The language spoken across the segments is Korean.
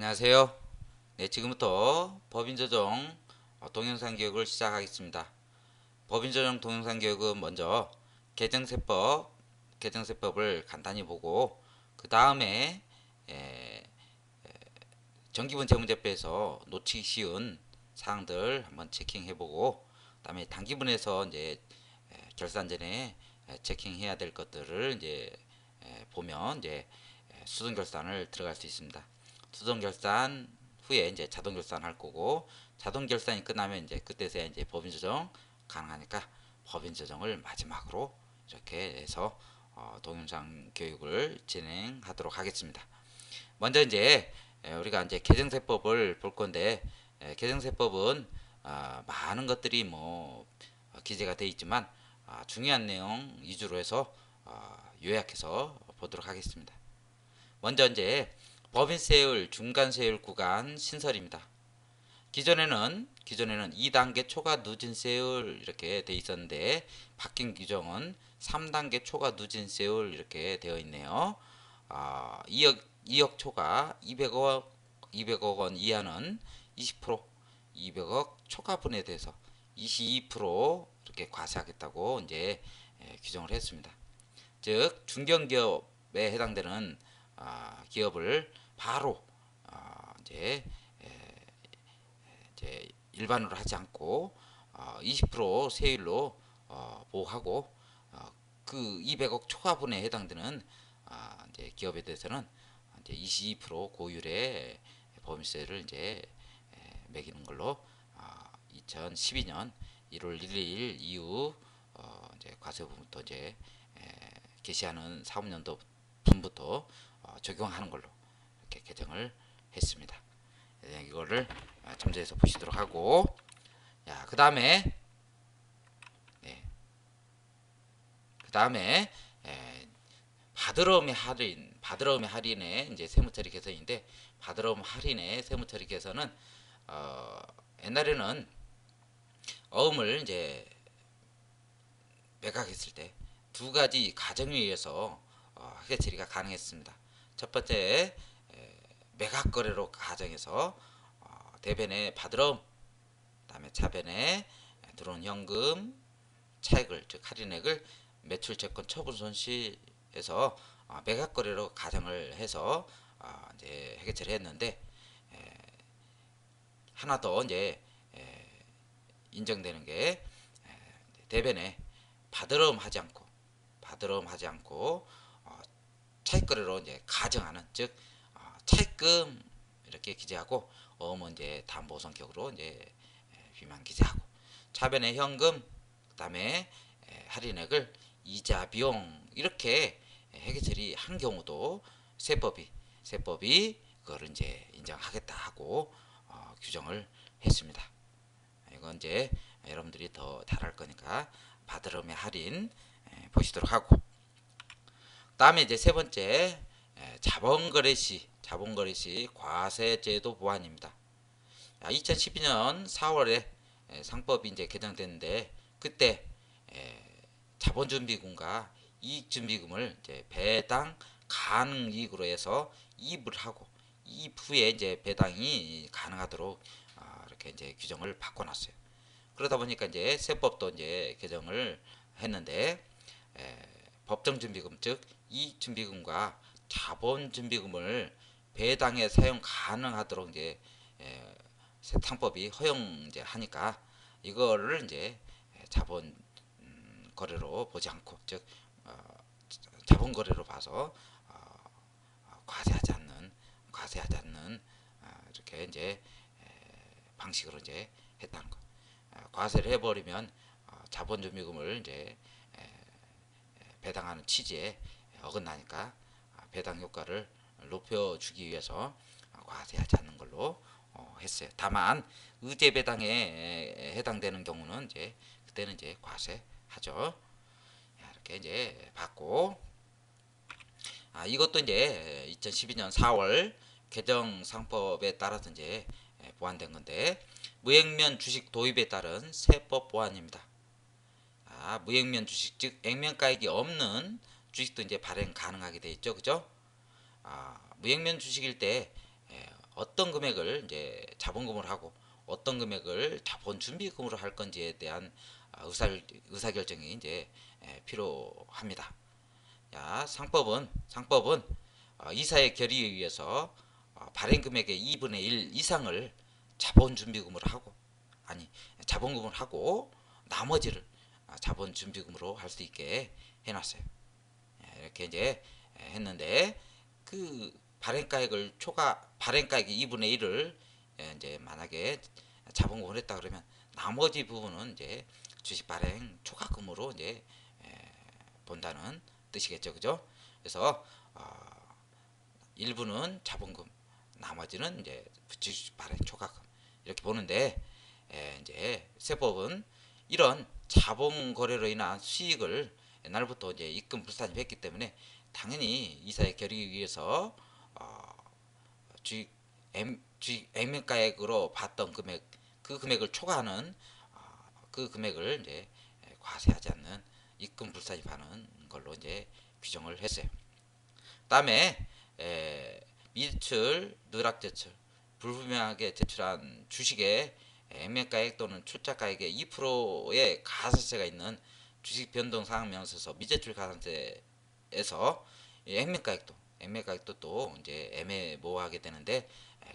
안녕하세요. 네, 지금부터 법인조정 동영상 교육을 시작하겠습니다. 법인조정 동영상 교육은 먼저 개정세법, 개정세법을 간단히 보고 그 다음에 정기분 재무제표에서 놓치기 쉬운 사항들 한번 체킹해보고 그 다음에 단기분에서 이제 결산 전에 체킹해야 될 것들을 이제 보면 이제 수정결산을 들어갈 수 있습니다. 수정결산 후에 이제 자동결산 할 거고 자동결산이 끝나면 이제 그때서야 이제 법인조정 가능하니까 법인조정을 마지막으로 이렇게 해서 동영상 교육을 진행하도록 하겠습니다. 먼저 이제 우리가 이제 개정세법을 볼 건데 개정세법은 많은 것들이 뭐 기재가 되어 있지만 중요한 내용 위주로 해서 요약해서 보도록 하겠습니다. 먼저 이제 법인세율 중간세율 구간 신설입니다. 기존에는 2단계 초과 누진세율 이렇게 돼 있었는데 바뀐 규정은 3단계 초과 누진세율 이렇게 되어 있네요. 2억 초과 200억 원 이하는 20%, 200억 초과분에 대해서 22% 이렇게 과세하겠다고 이제 규정을 했습니다. 즉 중견기업에 해당되는 기업을 바로 이제 일반으로 하지 않고 20% 세율로 보호하고 그 200억 초과분에 해당되는 이제 기업에 대해서는 이제 22% 고율의 법인세를 이제 매기는 걸로 2012년 1월 1일 이후 이제 과세부부터 이제 개시하는 사업년도 분부터 적용하는 걸로 이렇게 개정을 했습니다. 이거를 점수해서 보시도록 하고, 그 다음에 그 다음에 바드러움의 할인의 이제 세무처리 개선인데 바드러움 할인의 세무처리 개선은 옛날에는 어음을 이제 매각했을 때 두 가지 가정에 의해서 회계 처리가 가능했습니다. 첫 번째 매각 거래로 가정해서 대변에 바드러움, 그다음에 차변에 들어온 현금 차액을 즉 할인액을 매출 채권 처분 손실에서 매각 거래로 가정을 해서 이제 회계 처리했는데 하나 더 이제 인정되는 게 대변에 바드러움 하지 않고 차익 거래로 이제 가정하는 즉 차익금 이렇게 기재하고 어음은 이제 담보 성격으로 이제 비만 기재하고 차변의 현금 그다음에 할인액을 이자 비용 이렇게 회계 처리한 경우도 세법이 그걸 이제 인정하겠다 하고 규정을 했습니다. 이건 이제 여러분들이 더 잘할 거니까 바드럼의 할인 보시도록 하고 다음에 이제 세 번째 자본거래시 과세제도 보완입니다. 2012년 4월에 상법이 이제 개정됐는데 그때 자본준비금과 이익준비금을 이제 배당 가능 이익으로 해서 이입을 하고 이입 후에 이제 배당이 가능하도록 이렇게 이제 규정을 바꿔놨어요. 그러다 보니까 이제 세법도 이제 개정을 했는데 법정준비금 즉 이익준비금과 자본준비금을 배당에 사용 가능하도록 이제 세탕법이 허용 이제 하니까 이거를 이제 자본 거래로 보지 않고 즉 자본 거래로 봐서 과세하지 않는 이렇게 이제 방식으로 이제 했다는 거. 과세를 해버리면 자본준비금을 이제 배당하는 취지에 어긋나니까 배당 효과를 높여주기 위해서 과세하지 않는 걸로 했어요. 다만 의제 배당에 해당되는 경우는 이제 그때는 이제 과세하죠. 이렇게 이제 받고 이것도 이제 2012년 4월 개정 상법에 따라서 이제 보완된 건데 무액면 주식 도입에 따른 세법 보완입니다. 무액면 주식 즉 액면가액이 없는 주식도 이제 발행 가능하게 돼 있죠, 그죠? 무액면 주식일 때 어떤 금액을 이제 자본금으로 하고 어떤 금액을 자본 준비금으로 할 건지에 대한 의사결정이 이제 필요합니다. 자, 상법은 이사의 결의에 의해서 발행 금액의 2분의 1 이상을 자본 준비금으로 하고 아니 자본금으로 하고 나머지를 자본 준비금으로 할 수 있게 해놨어요. 이렇게 이제 했는데 그 발행가액의 2분의 1을 이제 만약에 자본금을 했다 그러면 나머지 부분은 이제 주식 발행 초과금으로 이제 본다는 뜻이겠죠, 그죠? 그래서 일부는 자본금, 나머지는 이제 주식 발행 초과금 이렇게 보는데 이제 세법은 이런 자본 거래로 인한 수익을 옛날부터 이제 입금 불산입했기 때문에 당연히 이사의 결의에 의해서 주식 액면가액으로 봤던 금액 그 금액을 초과하는 그 금액을 이제 과세하지 않는 입금 불산입하는 걸로 이제 규정을 했어요. 다음에 미제출, 누락제출, 불분명하게 제출한 주식의 액면가액 또는 출자가액의 2%의 가산세가 있는 주식 변동 상환 명세서 미제출 가산세에서 액면가액도 또 이제 애매모호하게 되는데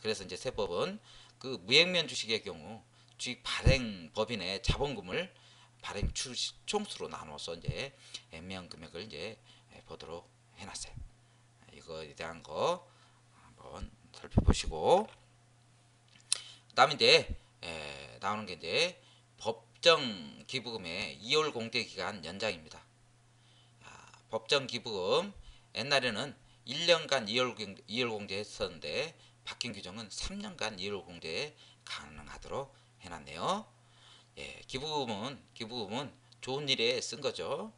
그래서 이제 세법은 그 무액면 주식의 경우 주식 발행 법인의 자본금을 발행 총수로 나눠서 이제 액면 금액을 이제 보도록 해놨어요. 이거에 대한 거 한번 살펴보시고 그다음에 이제 나오는 게 이제 법정 기부금의 이월 공제 기간 연장입니다. 법정 기부금 옛날에는 1년간 2월 공제했었는데 바뀐 규정은 3년간 2월 공제 가능하도록 해놨네요. 기부금은 좋은 일에 쓴 거죠.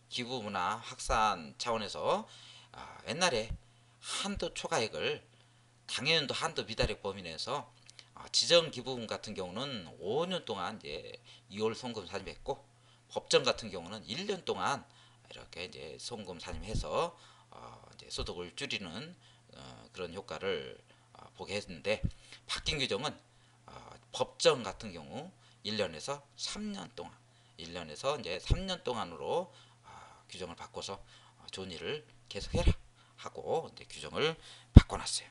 기부 문화 확산 차원에서 옛날에 한도 초과액을 당연도 한도 미달액 범위 내에서 지정 기부금 같은 경우는 5년 동안 이제 2월 송금 산입했고 법정 같은 경우는 1년 동안 이렇게 이제 송금 산입해서 이제 소득을 줄이는 그런 효과를 보게 했는데 바뀐 규정은 법정 같은 경우 1년에서 3년 동안 1년에서 이제 3년 동안으로 규정을 바꿔서 좋은 일을 계속해라 하고 이제 규정을 바꿔놨어요.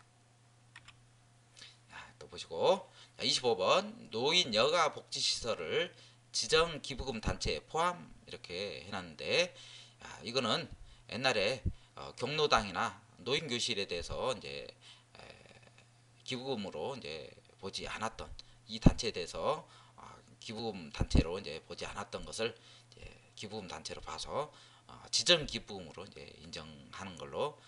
또 보시고 25번 노인 여가 복지시설을 지정 기부금 단체에 포함 이렇게 해놨는데 이거는 옛날에 경로당이나 노인교실에 대해서 이제 기부금으로 이제 보지 않았던 이 단체에 대해서 기부금 단체로 이제 보지 않았던 것을 이제 기부금 단체로 봐서 지정 기부금으로 이제 인정하는 걸로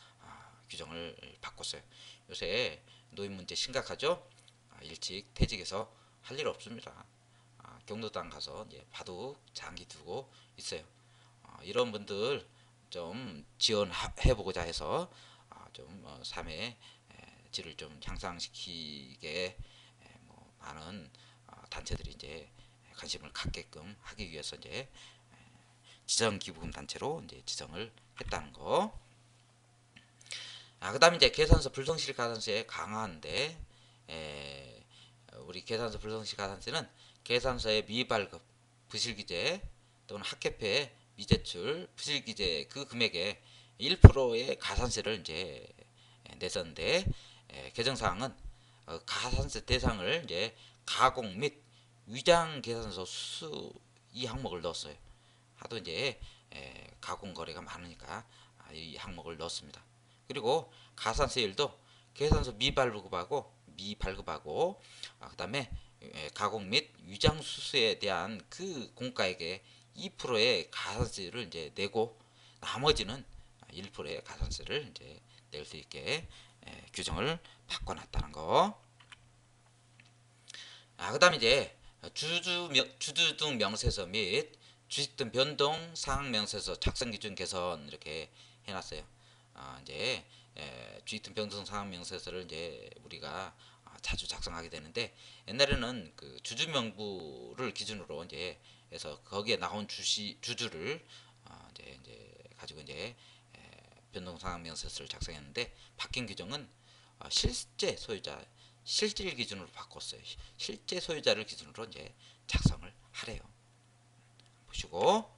규정을 바꿨어요. 요새 노인 문제 심각하죠? 일찍 퇴직해서 할 일 없습니다. 경로당 가서 이제 바둑 장기 두고 있어요. 이런 분들 좀 지원해 보고자 해서 좀 삶의 질을 좀 향상시키게 뭐 많은 단체들이 이제 관심을 갖게끔 하기 위해서 이제 지정 기부금 단체로 이제 지정을 했다는 거. 그다음에 이제 계산서 불성실 가산세 강화하는데 우리 계산서 불성실 가산세는 계산서의 미발급, 부실기재 또는 학회폐 미제출, 부실기재 그 금액의 1%의 가산세를 이제 냈었는데 개정사항은 가산세 대상을 이제 가공 및 위장 계산서 수수 이 항목을 넣었어요. 하도 이제 가공 거래가 많으니까 이 항목을 넣었습니다. 그리고 가산세율도 계산서 미발급하고 그다음에 가공 및 위장 수수에 대한 그 공가액의 2%의 가산세를 이제 내고 나머지는 1%의 가산세를 이제 낼 수 있게 규정을 바꿔놨다는 거. 그다음에 이제 주주 등 명세서 및 주식 등 변동 상황 명세서 작성 기준 개선 이렇게 해놨어요. 이제 주식 등 변동 상황 명세서를 이제 우리가 자주 작성하게 되는데 옛날에는 그 주주 명부를 기준으로 이제 해서 거기에 나온 주주를 이제 가지고 이제 변동 상황 명세서를 작성했는데 바뀐 규정은 실제 소유자 실질 기준으로 바꿨어요. 실제 소유자를 기준으로 이제 작성을 하래요. 보시고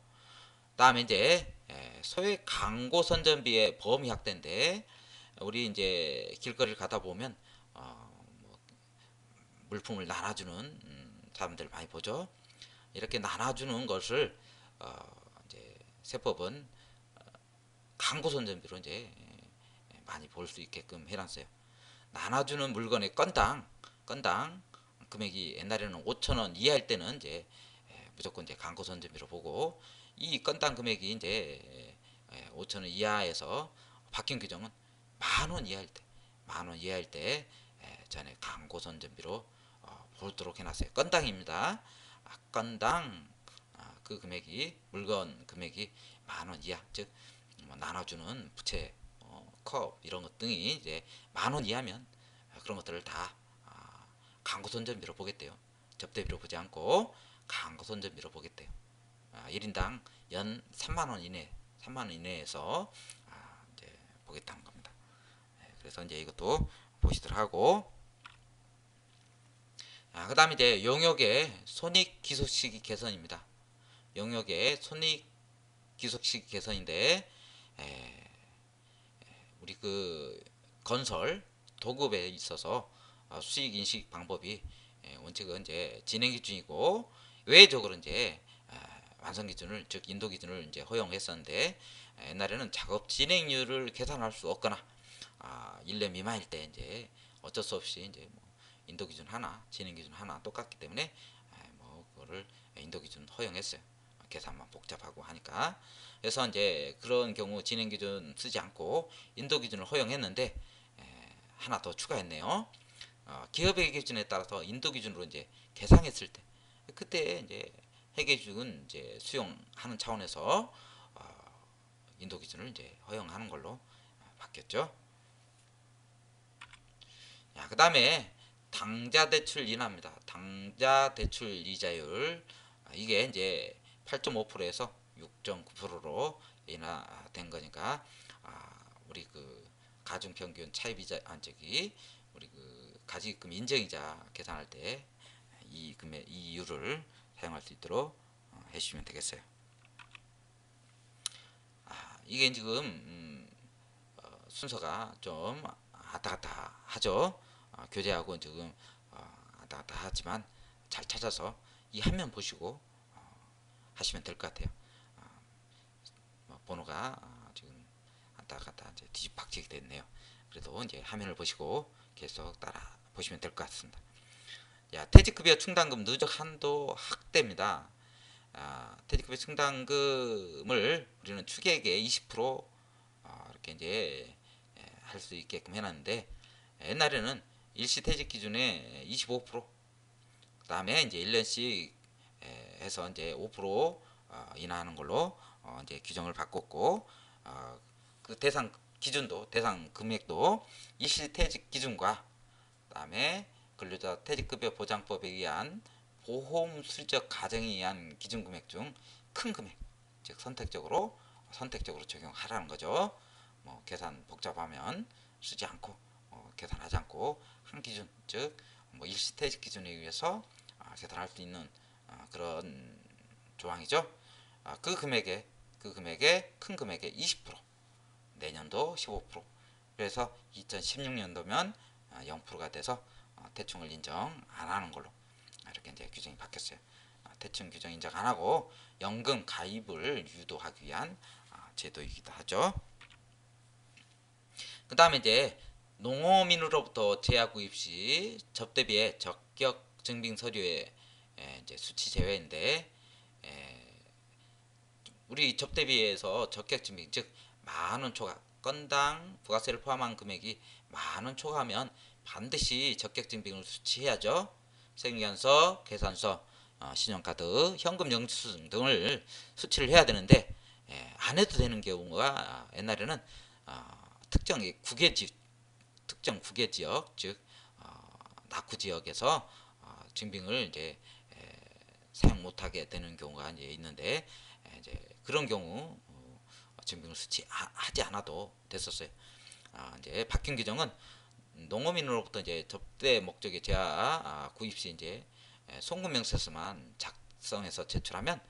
다음에 이제 소액 광고 선전비의 범위 확대인데 우리 이제 길거리를 가다 보면 뭐 물품을 나눠주는 사람들 많이 보죠. 이렇게 나눠주는 것을 이제 세법은 광고 선전비로 이제 많이 볼 수 있게끔 해놨어요. 나눠주는 물건의 건당 금액이 옛날에는 5,000원 이하일 때는 이제 무조건 이제 광고 선전비로 보고 이 건당 금액이 이제 5,000원 이하에서 바뀐 규정은 10,000원 이하일 때, 10,000원 이하일 때 전에 광고 선전비로 보도록 해놨어요. 건당입니다. 건당 그 금액이 물건 금액이 10,000원 이하, 즉 뭐 나눠주는 부채, 컵 이런 것 등이 이제 10,000원 이하면 그런 것들을 다 광고 선전비로 보겠대요. 접대비로 보지 않고 광고 선전비로 보겠대요. 1인당 연 3만원 이내, 3만원 이내에서 이제 보겠다는 겁니다. 그래서 이제 이것도 보시도록 하고, 그 다음에 이제 용역의 손익 기속시기 개선입니다. 용역의 손익 기속시기 개선인데, 우리 그 건설 도급에 있어서 수익 인식 방법이 원칙은 이제 진행 기준이고 외적으로 이제 완성 기준을 즉 인도 기준을 이제 허용했었는데 옛날에는 작업 진행률을 계산할 수 없거나 1년 미만일 때 이제 어쩔 수 없이 이제 뭐 인도 기준 하나, 진행 기준 하나 똑같기 때문에 뭐 그거를 인도 기준 허용했어요. 계산만 복잡하고 하니까. 그래서 이제 그런 경우 진행 기준 쓰지 않고 인도 기준을 허용했는데 하나 더 추가했네요. 기업의 기준에 따라서 인도 기준으로 이제 계상했을 때 그때 이제 회계 기준 이제 수용하는 차원에서 인도 기준을 이제 허용하는 걸로 바뀌었죠. 그 다음에 당좌 대출 인하입니다. 당좌 대출 이자율 이게 이제 8.5%에서 6.9%로 인하된 거니까 우리 그 가중 평균 차입 이자 저기 우리 그 가지금 인정이자 계산할 때 이 금액 이 이율을 사용할 수 있도록 해주시면 되겠어요. 이게 지금 순서가 좀 왔다 갔다 하죠. 교재하고 지금 왔다 갔다 하지만 잘 찾아서 이 화면 보시고 하시면 될 것 같아요. 번호가 지금 왔다 갔다 이제 뒤집박치게 됐네요. 그래도 이제 화면을 보시고 계속 따라 보시면 될 것 같습니다. 퇴직급여 충당금 누적 한도 확대입니다. 퇴직급여 충당금을 우리는 추계액의 20% 이렇게 이제 할 수 있게끔 해놨는데 옛날에는 일시퇴직 기준에 25%, 그 다음에 이제 1년씩 해서 이제 5% 인하하는 걸로 이제 규정을 바꿨고 그 대상 기준도 대상 금액도 일시퇴직 기준과 그 다음에 근로자 퇴직급여 보장법에 의한 보험 수적 가정에 의한 기준 금액 중 큰 금액, 즉 선택적으로 적용하라는 거죠. 뭐 계산 복잡하면 쓰지 않고 계산하지 않고 한 기준, 즉 뭐 일시퇴직 기준에 의해서 계산할 수 있는 그런 조항이죠. 그 금액의 큰 금액의 20%, 내년도 15%, 그래서 2016년도면 0%가 돼서 대충을 인정 안 하는 걸로 이렇게 이제 규정이 바뀌었어요. 대충 규정 인정 안 하고 연금 가입을 유도하기 위한 제도이기도 하죠. 그 다음에 이제 농어민으로부터 제약 구입 시 접대비의 적격 증빙 서류의 이제 수치 제외인데 우리 접대비에서 적격 증빙 즉 10,000원 초과 건당 부가세를 포함한 금액이 10,000원 초과하면 반드시 적격 증빙을 수치해야죠. 생계연서, 계산서, 신용카드, 현금 영수증 등을 수치를 해야 되는데 안 해도 되는 경우가 옛날에는 특정 국외 지역 즉 낙후 지역에서 증빙을 이제 사용 못하게 되는 경우가 이제 있는데 이제 그런 경우 증빙을 수치하지 않아도 됐었어요. 이제 바뀐 규정은 농어민으로부터 이제 접대 목적의 제하 구입 시 이제 송금 명세서만 작성해서 제출하면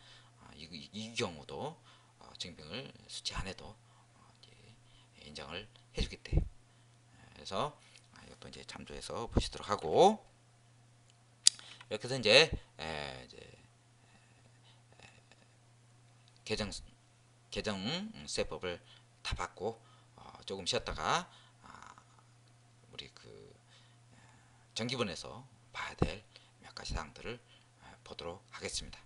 이 경우도 증빙을 수치 안에도 이제 인정을 해주겠대요. 그래서 이것도 이제 참조해서 보시도록 하고, 이렇게 해서 이제 개정 세법을 다 받고 조금 쉬었다가 우리 그 정기본에서 봐야 될 몇 가지 사항들을 보도록 하겠습니다.